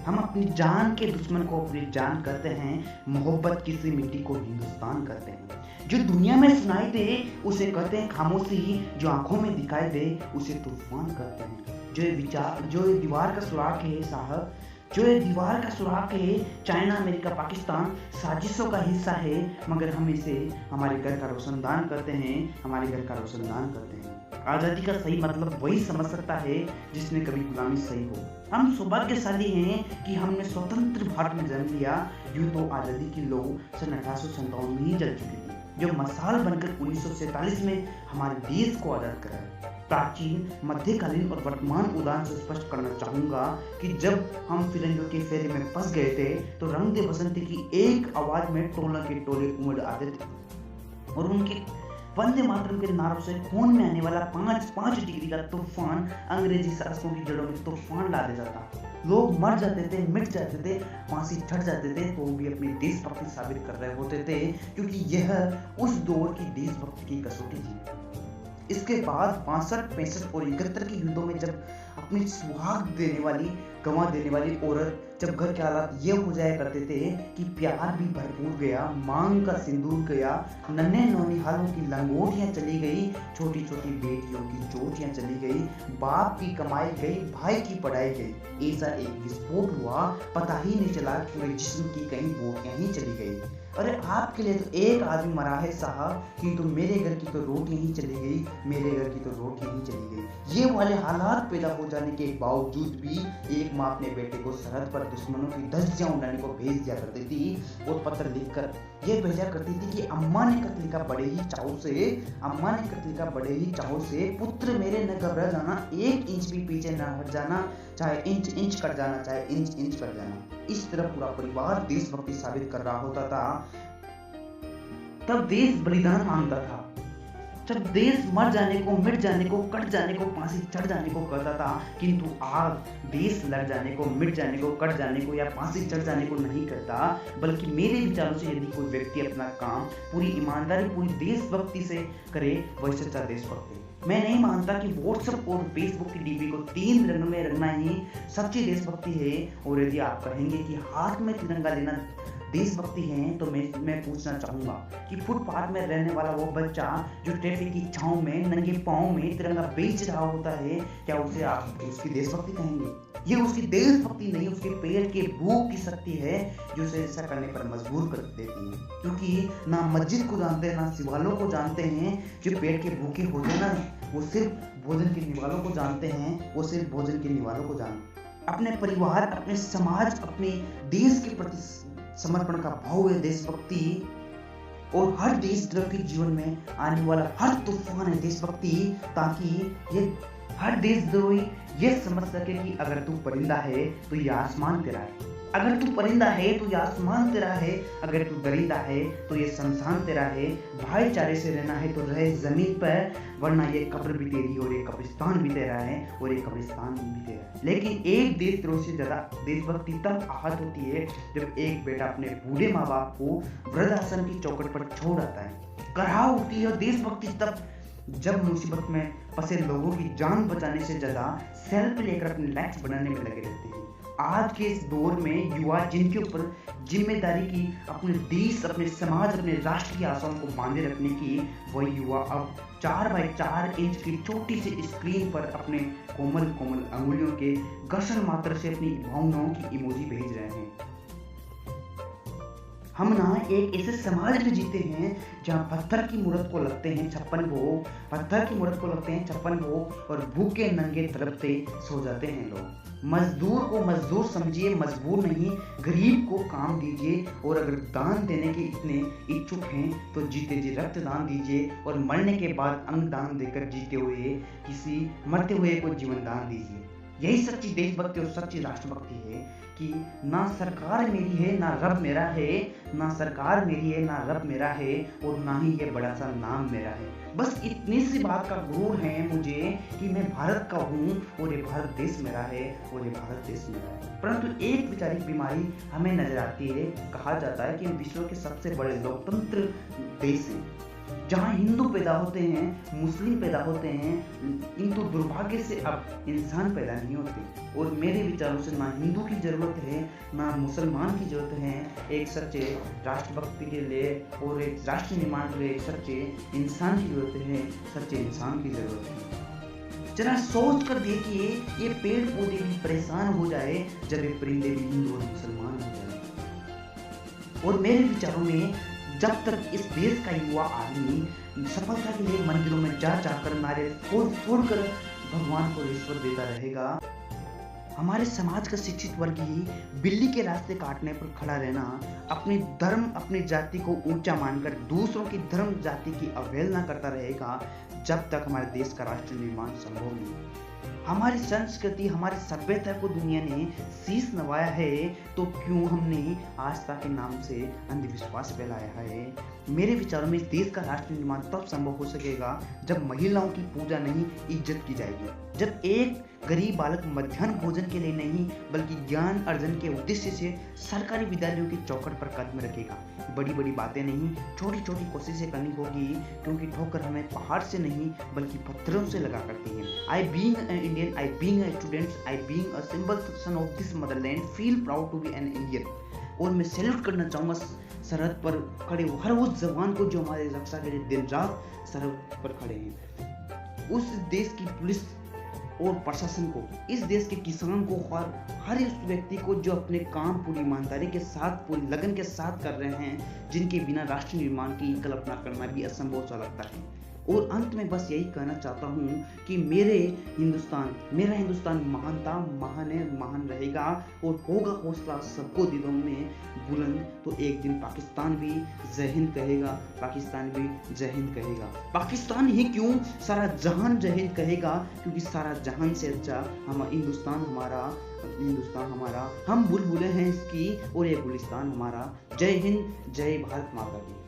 हम अपनी जान के दुश्मन को अपनी जान कहते हैं, मोहब्बत की सी मिट्टी को हिंदुस्तान कहते हैं। जो दुनिया में सुनाई दे उसे कहते हैं खामोशी, जो आंखों में दिखाई दे उसे तूफान कहते हैं। जो ये दीवार का सुराख है साहब, जो ये दीवार का सुराख है, चाइना अमेरिका पाकिस्तान साजिशों का हिस्सा है, मगर हम इसे हमारे घर का रोशनदान करते हैं, हमारे घर का रोशनदान करते हैं। आज़ादी का सही मतलब वही समझ सकता है जिसने कभी गुलामी सही हो। हम सौभाग्यशाली हैं कि हमने स्वतंत्र भारत में जन्म लिया। यूं तो आज़ादी की लौ सन 1857 में ही जल चुकी थी, जो मसाल बनकर 1947 में हमारे देश को आज़ाद कराया। प्राचीन, मध्यकालीन और वर्तमान उदाहरण से स्पष्ट करना चाहूंगा कि जब हम फिरंगियों के फेरे में फंस गए थे तो रंग दे बसंती की एक आवाज में टोला के टोले उमड़ आते थे और उनके वंदे मातरम के नारों से खून में आने वाला 5 डिग्री का तूफान अंग्रेजी शासकों की जड़ों में तूफान ला दे जाता। लोग मर जाते थे, मिट जाते थे, फांसी चढ़ जाते थे, तो भी अपनी देशभक्ति साबित कर रहे होते थे, क्योंकि यह उस दौर की देशभक्ति की कसौटी थी। इसके बाद 62, 65 और 71 के युद्धों में जब अपनी सुहाग देने वाली, गंवा देने वाली औरत, जब घर के हालात ये हो जाया करते थे कि प्यार भी भरपूर गया, मांग का सिंदूर गया, नन्हे नौनिहालों की लंगोटियां चली गई, छोटी छोटी बेटियों की चोटियां चली गई, बाप की कमाई गई, भाई की पढ़ाई गई, ऐसा एक विस्फोट हुआ, पता ही नहीं चला पूरे जिस्म की कई बोटियां ही चली गई। अरे आपके लिए तो एक आदमी मरा है साहब, किंतु मेरे घर की तो रोटी ही चली गई, मेरे घर की तो रोटी ही चली गई। ये वाले हालात पैदा हो जाने के बावजूद भी एक माँ अपने बेटे को सरहद पर दुश्मनों की धज्जियां उड़ाने को भेज दिया करती थी और पत्र लिखकर ये भेजा करती थी कि अम्मा ने खत लिखा बड़े ही चाव से, अम्मा ने खत लिखा बड़े ही चाव से, पुत्र मेरे न घबरा जाना, 1 इंच भी पीछे न हट जाना, चाहे इंच इंच कट जाना, चाहे इंच इंच कट जाना। इस तरह पूरा परिवार देशभक्ति साबित कर रहा होता था। तब देश बलिदान मांगता था, जब देश मर जाने को, मिट जाने को, कट जाने को, फांसी चढ़ जाने को कहता था, किंतु आज देश लड़ जाने को, मिट जाने को, कट जाने को या फांसी चढ़ जाने को नहीं करता, बल्कि मेरे विचारों से यदि कोई व्यक्ति अपना काम पूरी ईमानदारी, पूरी देशभक्ति से करे, वह सच्चा देशभक्त है। मैं नहीं मानता कि व्हाट्सएप और फेसबुक की डीपी को 3 रंग में रंगना ही सच्ची देशभक्ति है। और यदि आप कहेंगे कि हाथ में तिरंगा लेना देशभक्ति है, तो मैं पूछना चाहूंगा कि फुटपाथ में रहने वाला वो बच्चा जो ट्रैफिक की छांव में नंगे पांव में तिरंगा बेच रहा होता है, क्या उसे आप उसकी देशभक्ति कहेंगे? ये उसकी देशभक्ति नहीं, उसके पेट के भूख की शक्ति है जो उसे ऐसा करने पर मजबूर कर देती है। क्योंकि ना मस्जिद को जानते हैं, ना शिवालों को जानते हैं। जो पेट के भूखे होते हैं ना, वो सिर्फ भोजन के निवालों को जानते हैं, वो सिर्फ भोजन के निवालों को जानते हैं। अपने परिवार, अपने समाज, अपने देश के प्रति समर्पण का भाव है देशभक्ति। और हर देशद्रोह के जीवन में आने वाला हर तूफान है देशभक्ति, ताकि ये हर देशद्रोही ये समझ सके कि अगर तू परिंदा है तो ये आसमान तेरा है, अगर तू परिंदा है तो ये आसमान तेरा है, अगर तू दरिंदा है तो ये शमशान तेरा है। भाईचारे से रहना है तो रहे जमीन पर, वरना ये कब्र भी तेरी और ये कब्रिस्तान भी तेरा है और ये कब्रिस्तान भी तेरा है। लेकिन एक देशद्रोह से ज्यादा देशभक्ति तब आहत होती है जब एक बेटा अपने बूढ़े माँ बाप को वृद्धाश्रम की चौखट पर छोड़ आता है। कराह उठती है देशभक्ति तब जब मुसीबत में फंसे लोगों की जान बचाने से ज्यादा सेल्फी लेकर अपने लाइक्स बनाने में लगे रहते हैं। आज के इस दौर में युवा जिनके ऊपर जिम्मेदारी की अपने देश, अपने समाज, अपने राष्ट्र की आशाओं को बांधे रखने की, वही युवा अब 4x4 इंच की छोटी सी स्क्रीन पर अपने कोमल कोमल अंगुलियों के घर्षण मात्र से अपनी भावनाओं की इमोजी भेज रहे हैं। हम ना एक ऐसे समाज में जीते हैं जहाँ पत्थर की मूर्त को लगते हैं 56 भोग, पत्थर की मूर्त को लगते हैं 56 भोग और भूखे नंगे तड़पते सो जाते हैं लोग। मजदूर को मजदूर समझिए, मजबूर नहीं। गरीब को काम दीजिए, और अगर दान देने के इतने इच्छुक हैं तो जीते जी रक्त दान दीजिए, और मरने के बाद अंग दान देकर जीते हुए किसी मरते हुए को जीवन दान दीजिए। यही सच्ची देशभक्ति और सच्ची राष्ट्रभक्ति है कि ना सरकार मेरी है ना रब मेरा है, ना सरकार मेरी है ना रब मेरा है, और ना ही ये बड़ा सा नाम मेरा है। बस इतनी सी बात का गुरूर है मुझे कि मैं भारत का हूँ और ये भारत देश मेरा है और ये भारत देश मेरा है। परंतु एक वैचारिक बीमारी हमें नजर आती है। कहा जाता है कि हम विश्व के सबसे बड़े लोकतंत्र देश हैं, जहाँ हिंदू पैदा होते हैं, मुस्लिम पैदा होते हैं, किंतु दुर्भाग्य से अब इंसान पैदा नहीं होते। और मेरे विचारों से ना हिंदू की जरूरत है ना मुसलमान की जरूरत है एक सच्चे राष्ट्रभक्ति के लिए और एक राष्ट्र निर्माण के लिए एक सच्चे इंसान की जरूरत है, सच्चे इंसान की जरूरत है। जरा सोच कर देखिए, ये पेड़ पौधे भी परेशान हो जाए जब ये परिंदे भी हिंदू और मुसलमान हो जाए। और मेरे विचारों में जब तक इस देश का युवा आदमी सफलता के लिए मंदिरों में जा जाकर नारे फोड़ कर भगवान को रिश्वत देता रहेगा, हमारे समाज का शिक्षित वर्ग ही बिल्ली के रास्ते काटने पर खड़ा रहना, अपने धर्म अपनी जाति को ऊंचा मानकर दूसरों की धर्म जाति की अवहेलना करता रहेगा जब तक हमारे देश का राष्ट्र निर्माण संभव नहीं। हमारी संस्कृति, हमारी सभ्यता को दुनिया ने शीश नवाया है, तो क्यों हमने आस्था के नाम से अंधविश्वास फैलाया है। मेरे विचारों में इस देश का राष्ट्र निर्माण तब संभव हो सकेगा जब महिलाओं की पूजा नहीं, इज्जत की जाएगी। जब एक गरीब बालक मध्याह्न भोजन के लिए नहीं बल्कि ज्ञान अर्जन के उद्देश्य से सरकारी विद्यालयों की चौखट पर कदम रखेगा। बड़ी बड़ी बातें नहीं, छोटी छोटी कोशिशें करनी होगी, क्योंकि ठोकर हमें पहाड़ से नहीं बल्कि पत्थरों से लगा करती हैं। I being an Indian, I being a student, I being a simple son of this motherland, feel proud to be an Indian। और मैं सैल्यूट करना चाहूँगा सरहद पर खड़े हर उस जवान को जो हमारे रक्षा के लिए दिन रात सरहद पर खड़े हैं, उस देश की पुलिस और प्रशासन को, इस देश के किसान को और हर उस व्यक्ति को जो अपने काम पूरी ईमानदारी के साथ, पूरी लगन के साथ कर रहे हैं, जिनके बिना राष्ट्र निर्माण की कल्पना करना भी असंभव सा लगता है। और अंत में बस यही कहना चाहता हूँ कि मेरा हिंदुस्तान महान था, महान है, महान रहेगा और होगा हौसला सबको दिलों में बुलंद, तो एक दिन पाकिस्तान भी जय हिंद कहेगा, पाकिस्तान भी जय हिंद कहेगा। पाकिस्तान ही क्यों, सारा जहान जय हिंद कहेगा, क्योंकि सारा जहान से अच्छा हिंदुस्तान हमारा, हम बुलबुलें हैं इसकी और ये गुलिस्तान हमारा। जय हिंद, जय भारत माता की।